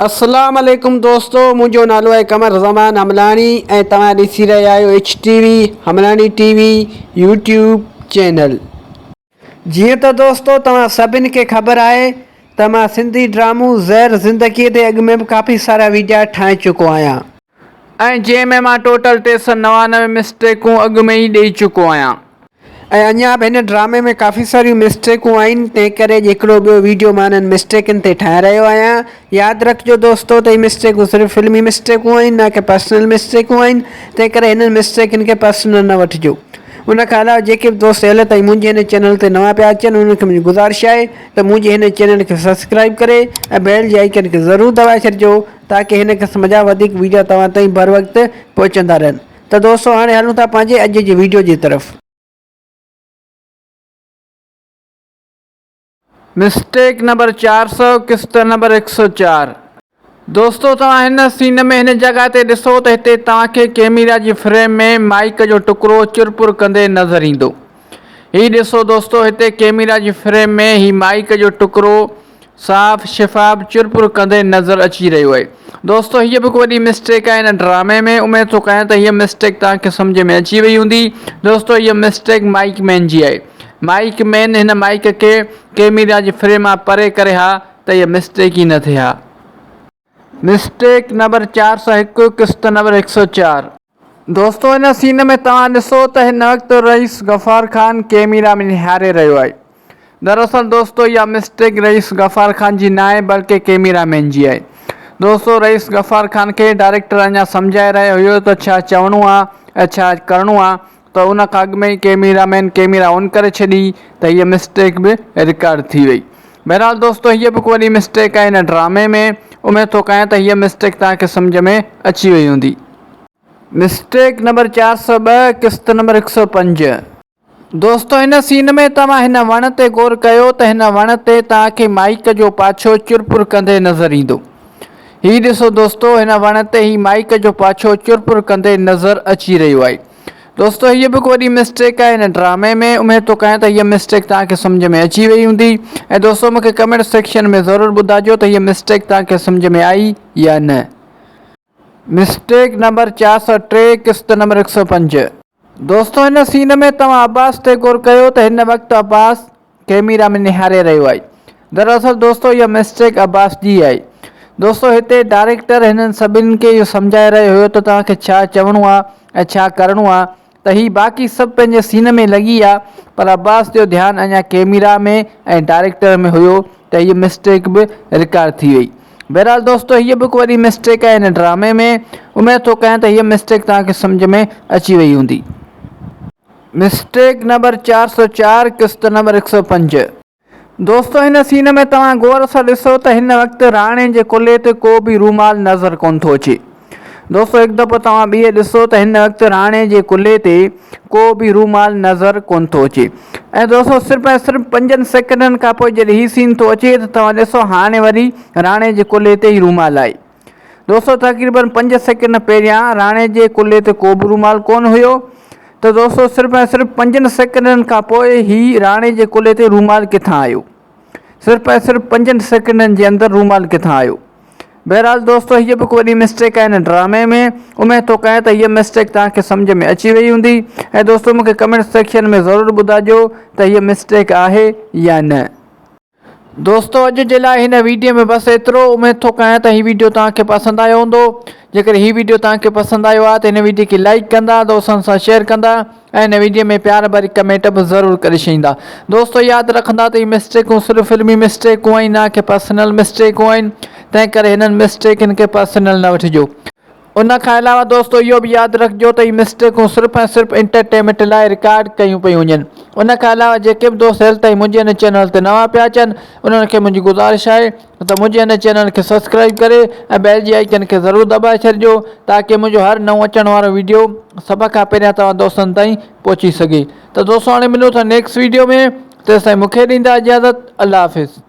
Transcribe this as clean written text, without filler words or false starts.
अस्सलाम वालेकुम दोस्तों, मुझो नालो है कमर ज़मान हमलानी ऐं तव्हां ॾिसी रहिया आहियो HTV हमलानी TV यूट्यूब चैनल। जीअं त दोस्तों तव्हां सभिनि खे ख़बर आहे त मां सिंधी ड्रामो ज़हर ज़िंदगीअ ते अॻु में बि काफ़ी सारा वीडियो ठाहे चुको आहियां ऐं जंहिंमें मां टोटल 399 मिस्टेकूं अॻु में ई ॾेई चुको आहियां ऐं अञा बि हिन ड्रामे में काफ़ी सारियूं मिस्टेकूं आहिनि। तंहिं करे हिकिड़ो ॿियो वीडियो मां हिननि मिस्टेकनि ते ठाहे रहियो आहियां। यादि रखिजो दोस्तों त हीअ मिस्टेकूं सिर्फ़ु फिल्मी मिस्टेकूं आहिनि, न कि पर्सनल मिस्टेकूं आहिनि। तंहिं करे हिननि मिस्टेकनि खे पर्सनल न वठिजो। उन खां अलावा जेके बि दोस्त अॼु ताईं मुंहिंजे हिन चैनल ते नवां पिया अचनि उन्हनि खे मुंहिंजी गुज़ारिश आहे त मुंहिंजे हिन चैनल खे सब्सक्राइब करे ऐं बेल जे आइकन खे ज़रूरु दॿाए छॾिजो ताकी हिन क़िस्म जा वधीक वीडियो तव्हां ताईं बर वक़्तु पहुचंदा रहनि। त दोस्तों हाणे हलूं था पंहिंजे अॼु जी वीडियो जी तरफ़। मिस्टेक नंबर 400 किस्त नंबर 104। दोस्तों तव्हां हिन सीन में हिन जगह ते ॾिसो त हिते तव्हांखे कैमरा जी फ्रेम में माइक जो टुकड़ो चुरपुर कंदे नज़र ईंदो। हीउ ॾिसो दोस्तों, हिते कैमरा जी फ्रेम में ही माइक जो टुकड़ो साफ़ शिफ़ाफ़ चुरपुर कंदे नज़र अची रहियो आहे। दोस्तों हीअ बि वॾी मिस्टेक आहे हिन ड्रामे में। उमेद थो कयां त हीअ मिस्टेक तव्हांखे सम्झ में अची वई हूंदी। दोस्तों हीअ मिस्टेक माइक मैन जी आहे। माइक मैन हिन माइक के कैमरा जी फ्रेम मां परे करे हा त हीअ मिस्टेक ई न थिए हा। मिस्टेक नंबर 401 किस्त नंबर 104। दोस्तों हिन सीन में तव्हां ॾिसो त हिन वक़्तु रईस गफ़ार ख़ान कैमरा में निहारे रहियो आहे। दरअसल दोस्तों इहा मिस्टेक रईस गफ़ार ख़ान जी न आहे बल्कि कैमरा मैन जी आहे। दोस्तों रईस गफ़ार ख़ान खे डायरेक्टर अञा सम्झाए रहियो हुयो त छा चवणो आहे ऐं छा करिणो आहे, त उन खां अॻु में ई कैमरा मैन कैमरा ऑन करे छॾी त हीअ मिस्टेक बि रिकॉर्ड थी वई। बहरहाल दोस्तों हीअ बि वॾी मिस्टेक आहे हिन ड्रामे में। उमेद थो कयां त हीअ मिस्टेक तव्हांखे सम्झ में अची वई हूंदी। मिस्टेक नंबर 402 किस्त नंबर 105। दोस्तों हिन सीन में तव्हां हिन वण ते गौर कयो त हिन वण ते तव्हांखे माइक जो पाछो चुरपुर कंदे नज़र ईंदो। हीउ ॾिसो दोस्तों, हिन वण ते ही माइक जो पाछो चुरपुर कंदे नज़र अची रहियो आहे। दोस्तों हीअ बि वॾी मिस्टेक आहे हिन ड्रामे में। उमेद थो कयां त हीअ मिस्टेक तव्हांखे सम्झ में अची वई हूंदी। ऐं दोस्तों मूंखे कमेंट सेक्शन में ज़रूरु ॿुधाइजो त हीअ मिस्टेक तव्हांखे सम्झ में आई या न। मिस्टेक नंबर 403 किस्त नंबर 105। दोस्तों हिन सीन में तव्हां अब्बास ते गौर कयो त हिन वक़्तु अब्बास कैमरा में निहारे रहियो आहे। दरअसल दोस्तों इहा मिस्टेक अब्बास जी आहे। दोस्तों हिते डायरेक्टर हिननि सभिनि खे इहो सम्झाए रहियो हुयो त तव्हांखे छा चवणो आहे ऐं छा करिणो आहे, त ही बाक़ी सभु पंहिंजे सीन में लॻी आहे, पर अब्बास जो ध्यानु अञा कैमरा में ऐं डायरेक्टर में हुयो त हीअ मिस्टेक बि रिकॉर्ड थी वई। बहरहाल दोस्तों हीअ बि वॾी मिस्टेक आहे हिन ड्रामे में। उमेद थो कयां त हीअ मिस्टेक तव्हांखे सम्झ में अची वई हूंदी। मिस्टेक नंबर 404 किस्त नंबर 105। दोस्तों हिन सीन में तव्हां गौर सां ॾिसो त हिन वक़्तु राणे जे कुल्हे ते को बि रूमाल नज़र कोन थो अचे। दोस्तों हिकु दफ़ो तव्हां ॿिए ॾिसो त हिन वक़्तु राणे जे कुल्हे ते को बि रूमाल नज़र कोन थो अचे। ऐं दोस्तों सिर्फ़ु ऐं सिर्फ़ु 5 सेकंडनि खां पोइ जॾहिं हीउ सीन थो अचे त तव्हां ॾिसो हाणे वरी राणे जे कुल्हे ते ई रूमाल आहे। दोस्तों तक़रीबन 5 सेकंड पहिरियां राणे जे कुल्हे ते को बि रूमाल कोन हुयो, त दोस्तों सिर्फ़ु ऐं सिर्फ़ु 5 सेकंडनि खां पोइ ही राणे जे कुल्हे ते रूमाल किथां आयो। सिर्फ़ु ऐं सिर्फ़ु 5 सेकंडनि जे अंदरि रूमाल किथां आयो। बहरहाल दोस्तों हीअ बि वॾी मिस्टेक आहे हिन ड्रामे में। उमेद थो कयां त हीअ मिस्टेक तव्हांखे सम्झ में अची वई हूंदी। ऐं दोस्तों मूंखे कमेंट सेक्शन में ज़रूरु ॿुधाइजो त हीअ मिस्टेक आहे या न। दोस्तों अॼु जे लाइ हिन वीडियो में बसि एतिरो। उमेद थो कयां त हीउ वीडियो तव्हांखे पसंदि आयो हूंदो। जेकर हीउ वीडियो तव्हांखे पसंदि आयो आहे त हिन वीडियो खे लाइक कंदा, दोस्तनि सां शेयर कंदा ऐं हिन वीडियो में प्यार भरी कमेंट बि ज़रूरु करे छॾींदा। दोस्तों यादि रखंदा त हीअ मिस्टेकूं सिर्फ़ु फिल्मी मिस्टेकूं आहिनि, न कि पर्सनल मिस्टेकूं आहिनि। तंहिं करे हिननि मिस्टेकनि खे पर्सनल न वठिजो। उन खां अलावा दोस्तों इहो बि यादि रखिजो त हीअ मिस्टेकूं सिर्फ़ु ऐं सिर्फ़ु एंटरटेनमेंट लाइ रिकॉर्ड कयूं पियूं वञनि। उन खां अलावा जेके बि दोस्त अॼु ताईं मुंहिंजे हिन चैनल ते नवां पिया अचनि उन्हनि खे मुंहिंजी गुज़ारिश आहे त मुंहिंजे हिन चैनल खे सब्सक्राइब करे ऐं बेल जी आइकन खे ज़रूरु दॿाए छॾिजो ताकी मुंहिंजो हर नओं अचण वारो वीडियो सभ खां पहिरियां तव्हां दोस्तनि ताईं पहुची सघे। त दोस्तों हाणे मिलूं था नेक्स्ट वीडियो में। तेसिताईं मूंखे ॾींदा इजाज़त। अल्लाह हाफ़िज़।